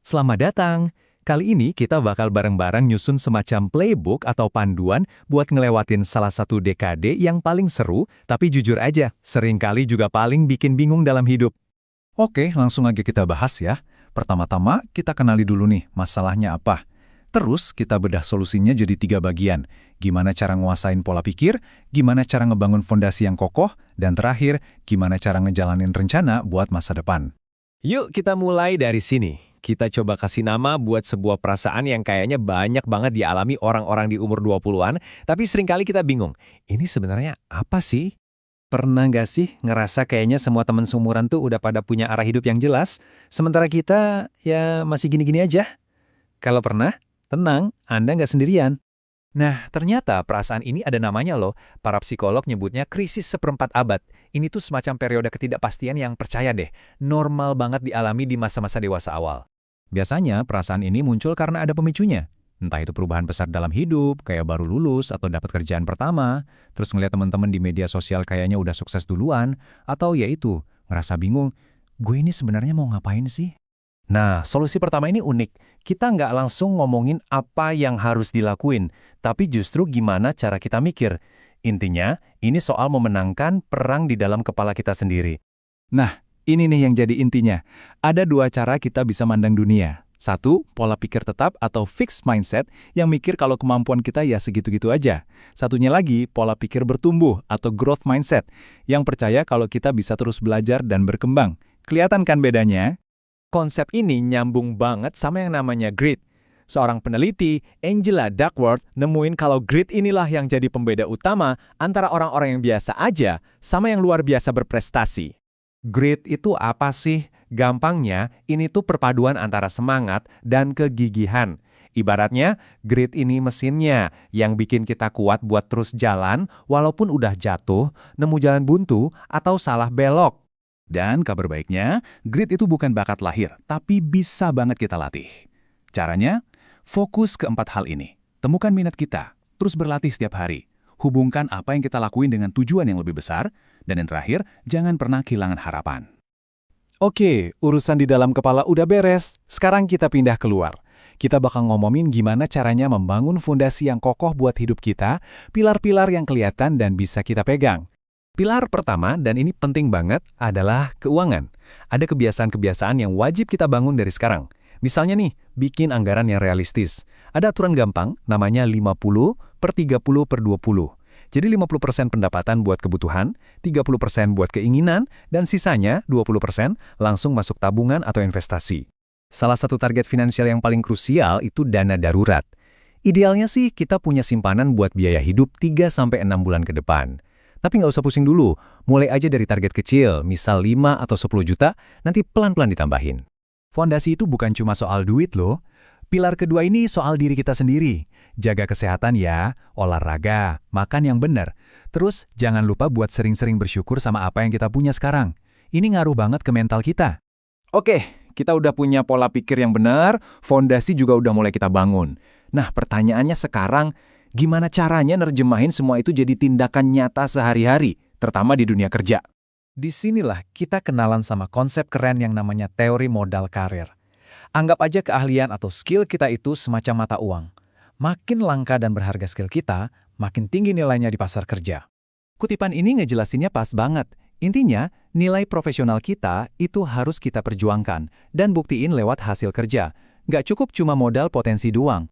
Selamat datang. Kali ini kita bakal bareng-bareng nyusun semacam playbook atau panduan buat ngelewatin salah satu dekade yang paling seru, tapi jujur aja, seringkali juga paling bikin bingung dalam hidup. Oke, langsung aja kita bahas ya. Pertama-tama, kita kenali dulu nih masalahnya apa. Terus, kita bedah solusinya jadi 3 bagian. Gimana cara nguasain pola pikir, gimana cara ngebangun fondasi yang kokoh, dan terakhir, gimana cara ngejalanin rencana buat masa depan. Yuk kita mulai dari sini. Kita coba kasih nama buat sebuah perasaan yang kayaknya banyak banget dialami orang-orang di umur 20-an, tapi seringkali kita bingung, ini sebenarnya apa sih? Pernah nggak sih ngerasa kayaknya semua teman seumuran tuh udah pada punya arah hidup yang jelas, sementara kita ya masih gini-gini aja? Kalau pernah, tenang, Anda nggak sendirian. Nah, ternyata perasaan ini ada namanya loh. Para psikolog nyebutnya krisis seperempat abad. Ini tuh semacam periode ketidakpastian yang percaya deh, normal banget dialami di masa-masa dewasa awal. Biasanya perasaan ini muncul karena ada pemicunya. Entah itu perubahan besar dalam hidup, kayak baru lulus atau dapat kerjaan pertama, terus ngeliat teman-teman di media sosial kayaknya udah sukses duluan, atau ya itu, ngerasa bingung, gue ini sebenarnya mau ngapain sih? Nah, solusi pertama ini unik. Kita nggak langsung ngomongin apa yang harus dilakuin, tapi justru gimana cara kita mikir. Intinya, ini soal memenangkan perang di dalam kepala kita sendiri. Nah, ini nih yang jadi intinya. Ada 2 cara kita bisa mandang dunia. Satu, pola pikir tetap atau fixed mindset yang mikir kalau kemampuan kita ya segitu-gitu aja. Satunya lagi, pola pikir bertumbuh atau growth mindset yang percaya kalau kita bisa terus belajar dan berkembang. Kelihatan kan bedanya? Konsep ini nyambung banget sama yang namanya grit. Seorang peneliti, Angela Duckworth, nemuin kalau grit inilah yang jadi pembeda utama antara orang-orang yang biasa aja sama yang luar biasa berprestasi. Grit itu apa sih? Gampangnya, ini tuh perpaduan antara semangat dan kegigihan. Ibaratnya, grit ini mesinnya yang bikin kita kuat buat terus jalan walaupun udah jatuh, nemu jalan buntu, atau salah belok. Dan kabar baiknya, grit itu bukan bakat lahir, tapi bisa banget kita latih. Caranya, fokus ke 4 hal ini. Temukan minat kita, terus berlatih setiap hari. Hubungkan apa yang kita lakuin dengan tujuan yang lebih besar, dan yang terakhir, jangan pernah kehilangan harapan. Oke, urusan di dalam kepala udah beres. Sekarang kita pindah keluar. Kita bakal ngomongin gimana caranya membangun fondasi yang kokoh buat hidup kita, pilar-pilar yang kelihatan dan bisa kita pegang. Pilar pertama, dan ini penting banget, adalah keuangan. Ada kebiasaan-kebiasaan yang wajib kita bangun dari sekarang. Misalnya nih, bikin anggaran yang realistis. Ada aturan gampang, namanya 50/30/20. Jadi 50% pendapatan buat kebutuhan, 30% buat keinginan, dan sisanya 20% langsung masuk tabungan atau investasi. Salah satu target finansial yang paling krusial itu dana darurat. Idealnya sih kita punya simpanan buat biaya hidup 3-6 bulan ke depan. Tapi nggak usah pusing dulu, mulai aja dari target kecil, misal 5 atau 10 juta, nanti pelan-pelan ditambahin. Fondasi itu bukan cuma soal duit loh. Pilar kedua ini soal diri kita sendiri. Jaga kesehatan ya, olahraga, makan yang benar. Terus jangan lupa buat sering-sering bersyukur sama apa yang kita punya sekarang. Ini ngaruh banget ke mental kita. Oke, kita udah punya pola pikir yang benar, fondasi juga udah mulai kita bangun. Nah, pertanyaannya sekarang, gimana caranya nerjemahin semua itu jadi tindakan nyata sehari-hari, terutama di dunia kerja? Disinilah kita kenalan sama konsep keren yang namanya teori modal karir. Anggap aja keahlian atau skill kita itu semacam mata uang. Makin langka dan berharga skill kita, makin tinggi nilainya di pasar kerja. Kutipan ini ngejelasinnya pas banget. Intinya, nilai profesional kita itu harus kita perjuangkan dan buktiin lewat hasil kerja. Nggak cukup cuma modal potensi doang.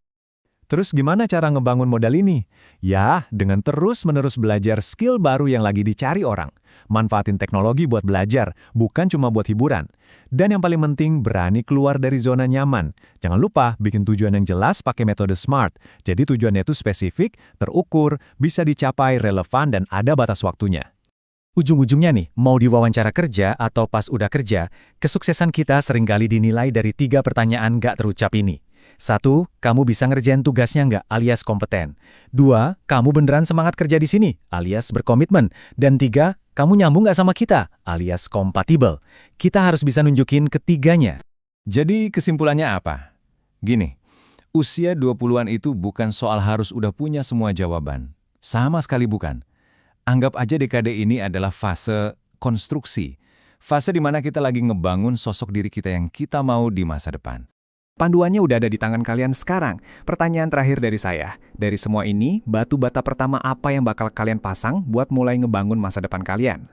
Terus gimana cara ngebangun modal ini? Ya, dengan terus-menerus belajar skill baru yang lagi dicari orang. Manfaatin teknologi buat belajar, bukan cuma buat hiburan. Dan yang paling penting, berani keluar dari zona nyaman. Jangan lupa bikin tujuan yang jelas pakai metode SMART. Jadi tujuannya itu spesifik, terukur, bisa dicapai, relevan, dan ada batas waktunya. Ujung-ujungnya nih, mau di wawancara kerja atau pas udah kerja, kesuksesan kita seringkali dinilai dari 3 pertanyaan nggak terucap ini. 1, kamu bisa ngerjain tugasnya nggak alias kompeten. 2, kamu beneran semangat kerja di sini alias berkomitmen. Dan 3, kamu nyambung nggak sama kita alias kompatibel. Kita harus bisa nunjukin ketiganya. Jadi kesimpulannya apa? Gini, usia 20-an itu bukan soal harus udah punya semua jawaban. Sama sekali bukan. Anggap aja dekade ini adalah fase konstruksi. Fase di mana kita lagi ngebangun sosok diri kita yang kita mau di masa depan. Panduannya udah ada di tangan kalian sekarang. Pertanyaan terakhir dari saya, dari semua ini, batu bata pertama apa yang bakal kalian pasang buat mulai ngebangun masa depan kalian?